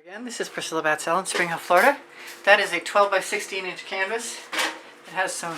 Again, this is Priscilla Batzell in Spring Hill, Florida. That is a 12 by 16 inch canvas. It has some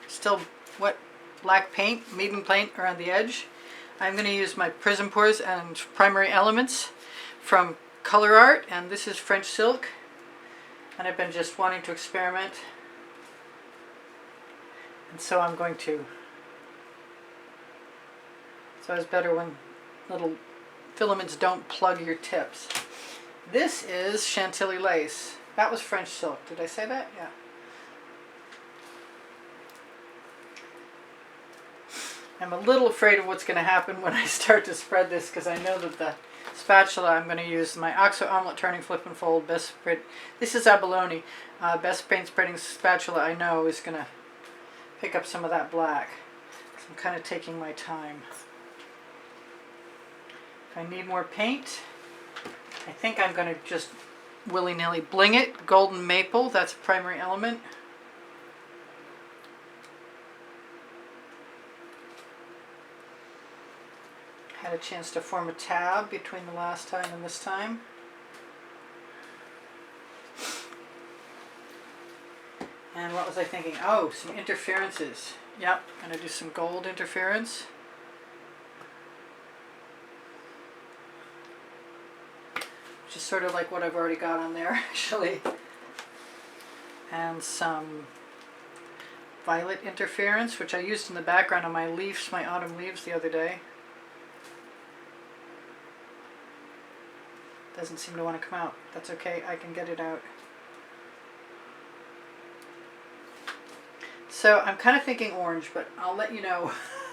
still wet black paint, medium paint around the edge. I'm going to use my Prizm Pours and Primary Elements from Colour Arte, and this is French silk. And I've been just wanting to experiment, and so I'm going to. So it's better when little filaments don't plug your tips. This is Chantilly lace. That was French silk. Did I say that? Yeah. I'm a little afraid of what's going to happen when I start to spread this, because I know that the spatula I'm going to use, my Oxo Omelette Turning Flip and Fold Best Spread. This is Abalone. Best paint spreading spatula I know is going to pick up some of that black. So I'm kind of taking my time. If I need more paint, I think I'm going to just willy-nilly bling it. Golden Maple, that's a primary element. Had a chance to form a tab between the last time and this time. And what was I thinking? Oh, some interferences. Yep, I'm going to do some gold interference. Which is sort of like what I've already got on there, actually. And some violet interference, which I used in the background on my leaves, my autumn leaves the other day. Doesn't seem to want to come out. That's okay, I can get it out. So I'm kind of thinking orange, but I'll let you know.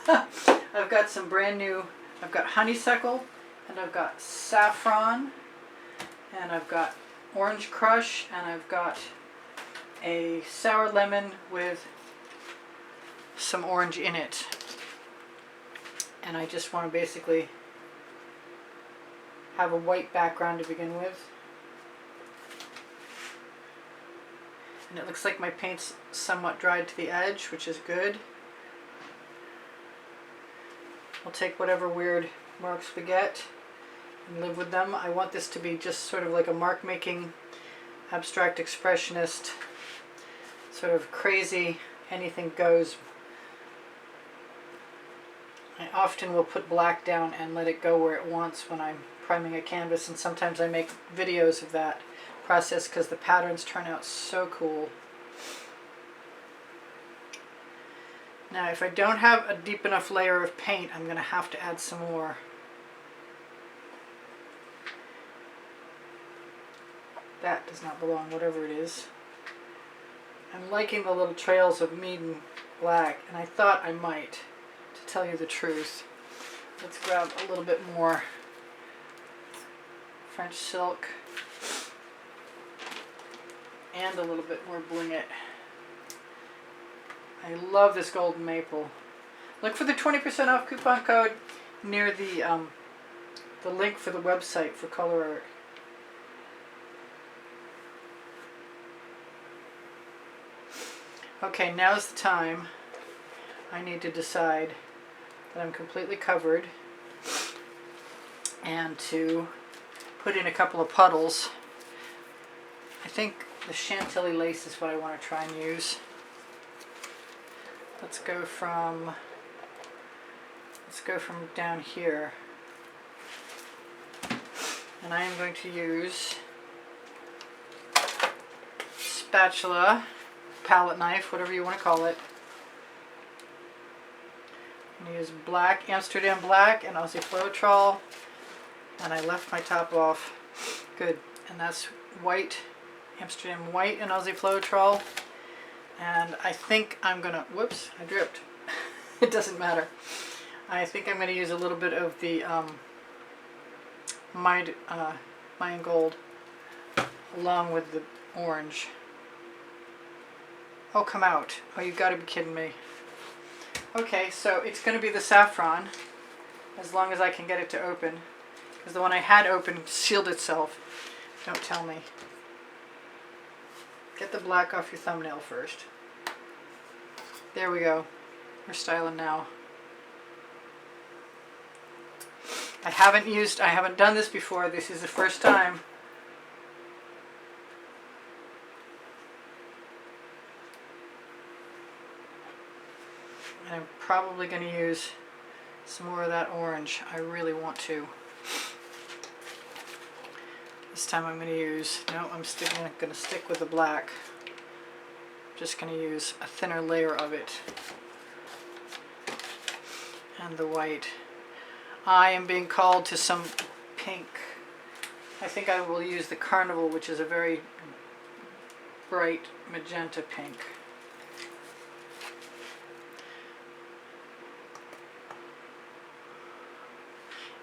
I've got some brand new, I've got honeysuckle, and I've got saffron, and I've got orange crush, and I've got a sour lemon with some orange in it. And I just want to basically have a white background to begin with. And it looks like my paint's somewhat dried to the edge, which is good. I'll take whatever weird marks we get and live with them. I want this to be just sort of like a mark making, abstract expressionist, sort of crazy, anything goes. I often will put black down and let it go where it wants when I'm priming a canvas, and sometimes I make videos of that process because the patterns turn out so cool. Now if I don't have a deep enough layer of paint, I'm going to have to add some more. That does not belong, whatever it is. I'm liking the little trails of Mead black, and I thought I might, to tell you the truth. Let's grab a little bit more French silk and a little bit more Bling It. I love this golden maple. Look for the 20% off coupon code near the link for the website for Colour Arte. Okay, now's the time. I need to decide that I'm completely covered and to put in a couple of puddles. I think the Chantilly lace is what I want to try and use. Let's go from down here. And I am going to use spatula, palette knife, whatever you want to call it. I'm going to use black, Amsterdam black, and Aussie Floetrol. And I left my top off. Good. And that's white, Amsterdam white, and Aussie Floetrol. And I think I'm going to, whoops, I dripped. It doesn't matter. I think I'm going to use a little bit of the Mayan Gold along with the orange. Oh, come out. Oh, you've got to be kidding me. Okay, so it's going to be the saffron, as long as I can get it to open. Because the one I had open sealed itself. Don't tell me. Get the black off your thumbnail first. There we go. We're styling now. I haven't done this before. This is the first time. And I'm probably going to use some more of that orange. I really want to. This time I'm going to use, no, I'm going to stick with the black. I'm just going to use a thinner layer of it. And the white. I am being called to some pink. I think I will use the Carnival, which is a very bright magenta pink.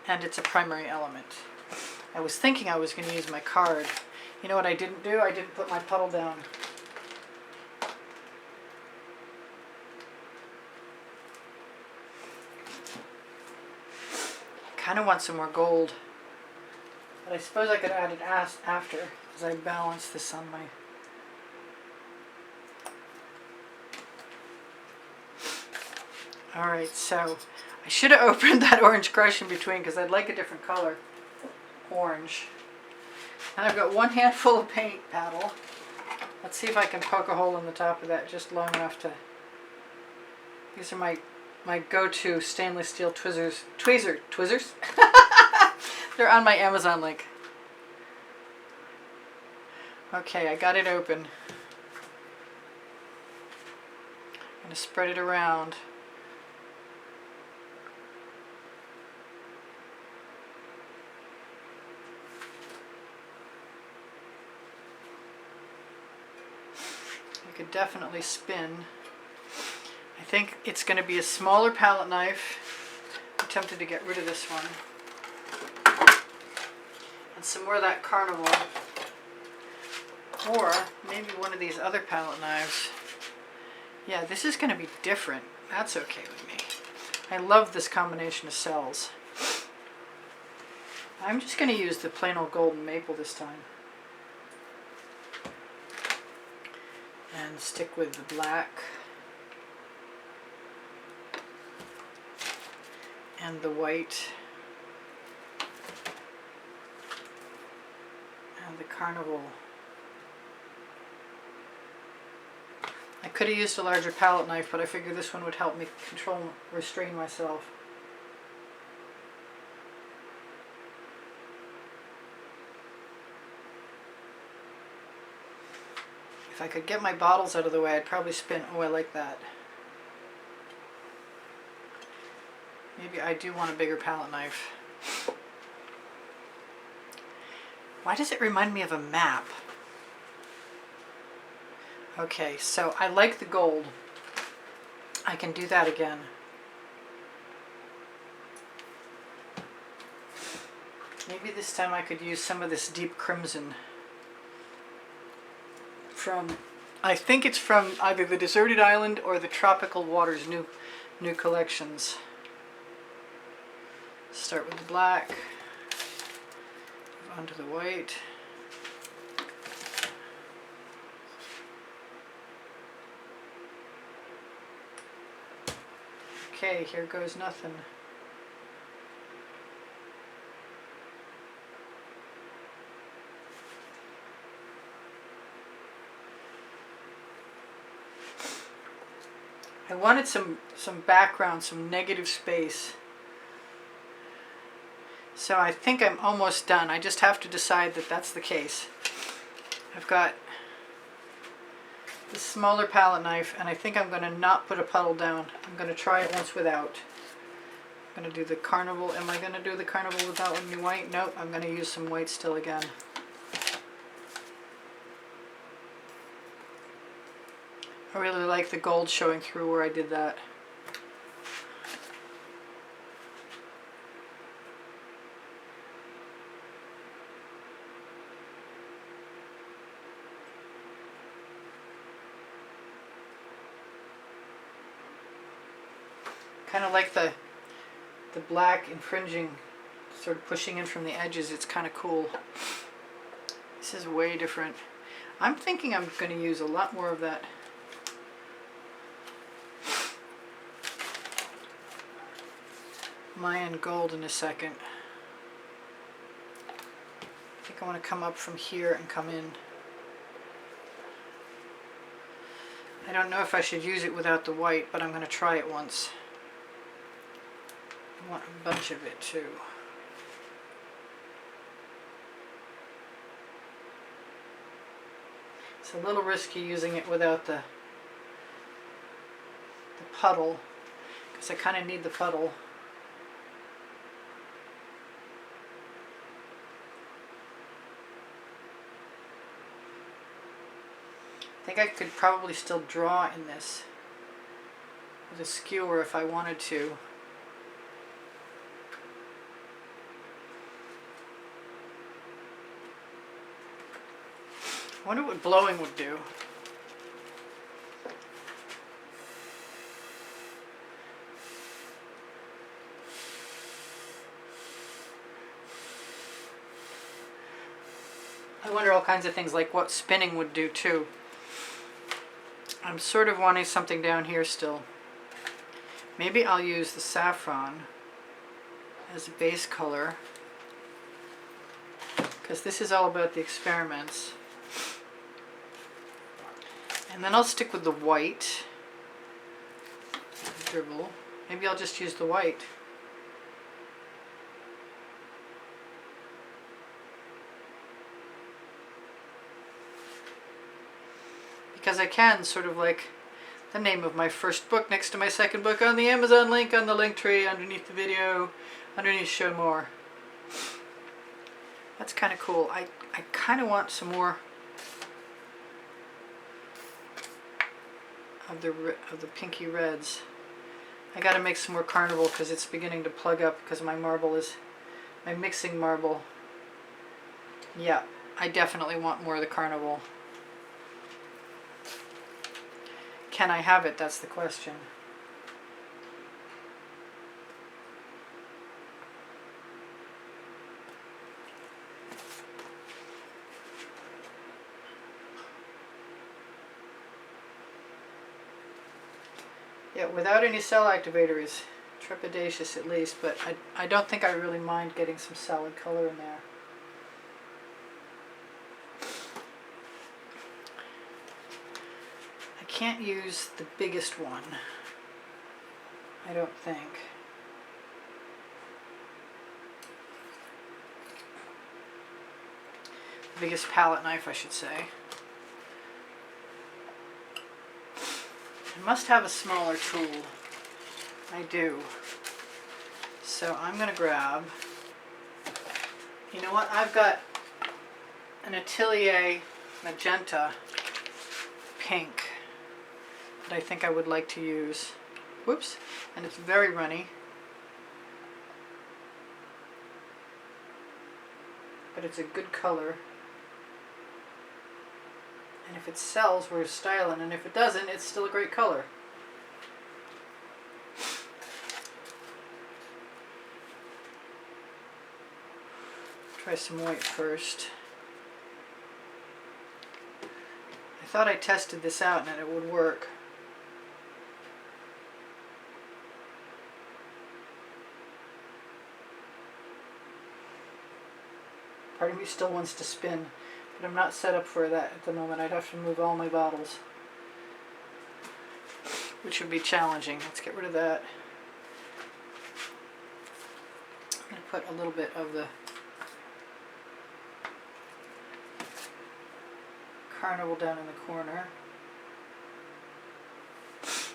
And it's a primary element. I was thinking I was going to use my card. You know what I didn't do? I didn't put my puddle down. I kind of want some more gold. But I suppose I could add it after, as I balance this on my... Alright, so I should have opened that orange crush in between because I'd like a different color. Orange. And I've got one handful of paint paddle. Let's see if I can poke a hole in the top of that just long enough to... These are my go-to stainless steel tweezers. Tweezers? They're on my Amazon link. Okay, I got it open. I'm going to spread it around. I could definitely spin. I think it's going to be a smaller palette knife. I'm tempted to get rid of this one. And some more of that Carnival. Or maybe one of these other palette knives. Yeah, this is going to be different. That's okay with me. I love this combination of cells. I'm just going to use the plain old golden maple this time. And stick with the black. And the white. And the Carnival. I could have used a larger palette knife, but I figured this one would help me restrain myself. If I could get my bottles out of the way, I'd probably spin. Oh, I like that. Maybe I do want a bigger palette knife. Why does it remind me of a map? Okay, so I like the gold. I can do that again. Maybe this time I could use some of this deep crimson from, I think it's from either the Deserted Island or the Tropical Waters new collections. Start with the black, move on to the white. Okay, here goes nothing. I wanted some background, some negative space. So I think I'm almost done. I just have to decide that that's the case. I've got this smaller palette knife, and I think I'm going to not put a puddle down. I'm going to try it once without. I'm going to do the Carnival. Am I going to do the Carnival without any white? Nope, I'm going to use some white still again. I really like the gold showing through where I did that. Kind of like the black infringing, sort of pushing in from the edges. It's kind of cool. This is way different. I'm thinking I'm going to use a lot more of that Mayan gold in a second. I think I want to come up from here and come in. I don't know if I should use it without the white, but I'm going to try it once. I want a bunch of it too. It's a little risky using it without the puddle, because I kind of need the puddle. I think I could probably still draw in this with a skewer if I wanted to. I wonder what blowing would do. I wonder all kinds of things, like what spinning would do too. I'm sort of wanting something down here still. Maybe I'll use the saffron as a base color, because this is all about the experiments. And then I'll stick with the white. Dribble. Maybe I'll just use the white. Because I can, sort of like the name of my first book next to my second book on the Amazon link on the link tree underneath the video, underneath show more. That's kind of cool. I kind of want some more of the pinky reds. I got to make some more Carnival because it's beginning to plug up because my mixing marble. Yeah, I definitely want more of the Carnival. Can I have it? That's the question. Yeah, without any cell activator is trepidatious at least, but I don't think I really mind getting some solid color in there. I can't use the biggest one, I don't think. The biggest palette knife, I should say. I must have a smaller tool. I do. So I'm going to grab, you know what, I've got an Atelier magenta pink that I think I would like to use. Whoops, and it's very runny. But it's a good color. And if it sells, we're styling, and if it doesn't, it's still a great color. Try some white first. I thought I tested this out and it would work. Part of me still wants to spin, but I'm not set up for that at the moment. I'd have to move all my bottles, which would be challenging. Let's get rid of that. I'm going to put a little bit of the Carnival down in the corner.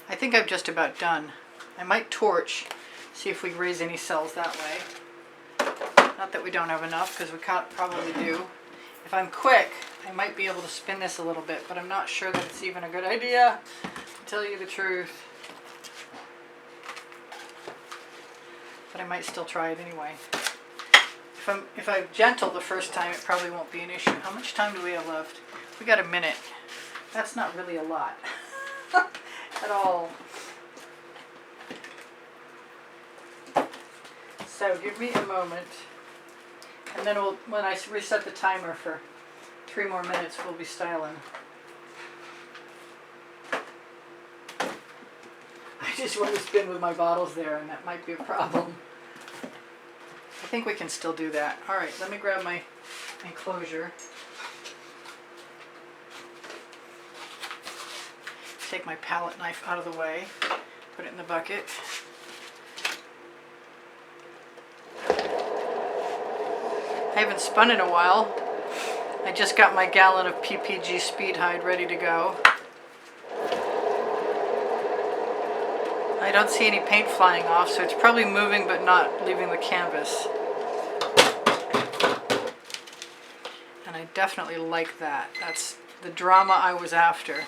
I think I'm just about done. I might torch, see if we raise any cells that way. Not that we don't have enough, because we probably do. If I'm quick, I might be able to spin this a little bit, but I'm not sure that it's even a good idea, to tell you the truth. But I might still try it anyway. If I'm gentle the first time, it probably won't be an issue. How much time do we have left? We got a minute. That's not really a lot at all. So give me a moment, and then when I reset the timer for 3 more minutes, we'll be styling. I just want to spin with my bottles there, and that might be a problem. I think we can still do that. All right, let me grab my enclosure. take my palette knife out of the way, put it in the bucket. I haven't spun in a while. I just got my gallon of PPG Speed Hide ready to go. I don't see any paint flying off, so it's probably moving but not leaving the canvas. And I definitely like that. That's the drama I was after.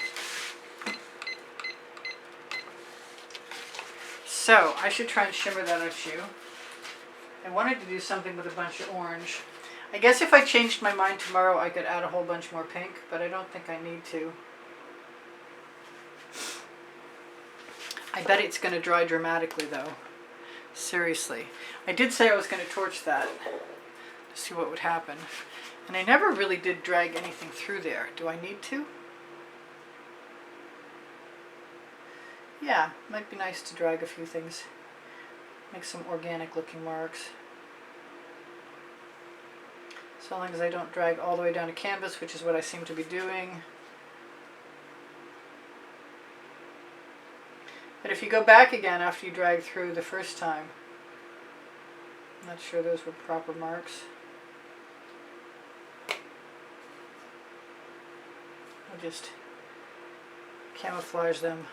So I should try and shimmer that up you. I wanted to do something with a bunch of orange. I guess if I changed my mind tomorrow I could add a whole bunch more pink, but I don't think I need to. I bet it's going to dry dramatically though. Seriously. I did say I was going to torch that to see what would happen. And I never really did drag anything through there. Do I need to? Yeah, might be nice to drag a few things. Make some organic looking marks. So long as I don't drag all the way down to canvas, which is what I seem to be doing. But if you go back again after you drag through the first time, I'm not sure those were proper marks. I'll just camouflage them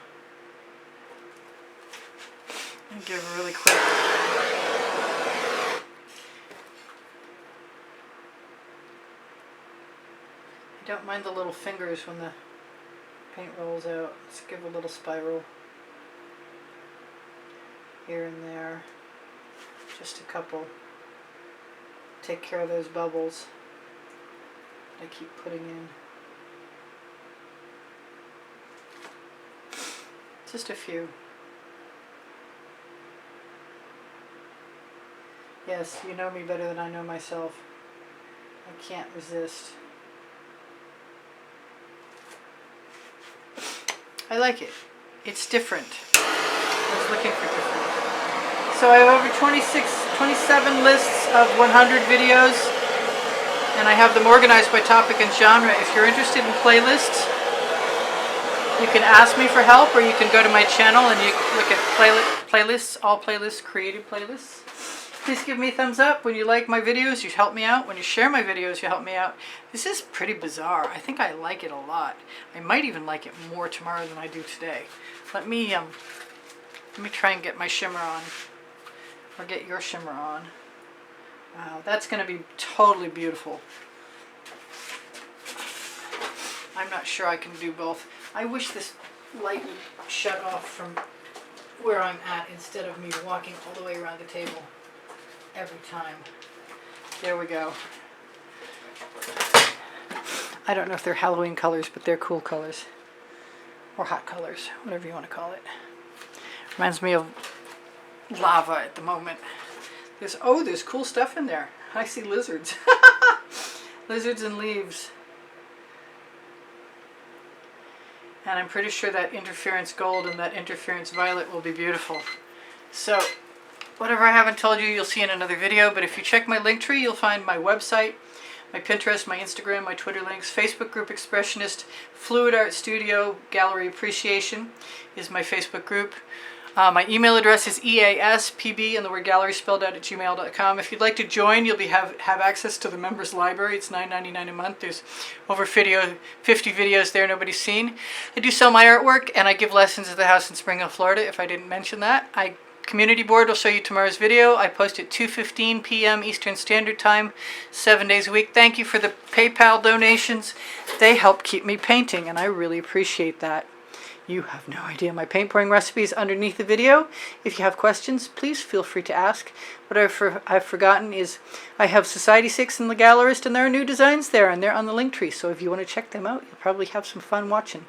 and give a really quick. I don't mind the little fingers when the paint rolls out. Let's give a little spiral here and there. Just a couple. Take care of those bubbles that I keep putting in. Just a few. Yes, you know me better than I know myself. I can't resist. I like it. It's different. I was looking for different. So I have over 27 lists of 100 videos, and I have them organized by topic and genre. If you're interested in playlists, you can ask me for help, or you can go to my channel and you can look at playlists, all playlists, creative playlists. Please give me a thumbs up when you like my videos. You help me out. When you share my videos, you help me out. This is pretty bizarre. I think I like it a lot. I might even like it more tomorrow than I do today. Let me try and get my shimmer on, or get your shimmer on. Wow, that's going to be totally beautiful. I'm not sure I can do both. I wish this light would shut off from where I'm at instead of me walking all the way around the table every time. There we go. I don't know if they're Halloween colors, but they're cool colors. Or hot colors, whatever you want to call it. Reminds me of lava at the moment. There's cool stuff in there. I see lizards. Lizards and leaves. And I'm pretty sure that interference gold and that interference violet will be beautiful. So, whatever I haven't told you, you'll see in another video. But if you check my link tree, you'll find my website, my Pinterest, my Instagram, my Twitter links, Facebook group Expressionist, Fluid Art Studio Gallery Appreciation is my Facebook group. My email address is easpb and the word gallery spelled out at gmail.com. If you'd like to join, you'll have access to the members library. It's $9.99 a month. There's over 50 videos there nobody's seen. I do sell my artwork, and I give lessons at the house in Spring Hill, Florida, if I didn't mention that. Community board will show you tomorrow's video. I post at 2:15 p.m. Eastern Standard Time, 7 days a week. Thank you for the PayPal donations. They help keep me painting, and I really appreciate that. You have no idea. My paint pouring recipe is underneath the video. If you have questions, please feel free to ask. What I've forgotten is I have Society 6 and The Gallerist, and there are new designs there, and they're on the link tree. So if you want to check them out, you'll probably have some fun watching.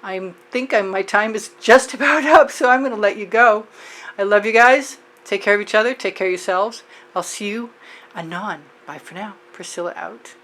I think my time is just about up, so I'm going to let you go. I love you guys. Take care of each other. Take care of yourselves. I'll see you anon. Bye for now. Priscilla out.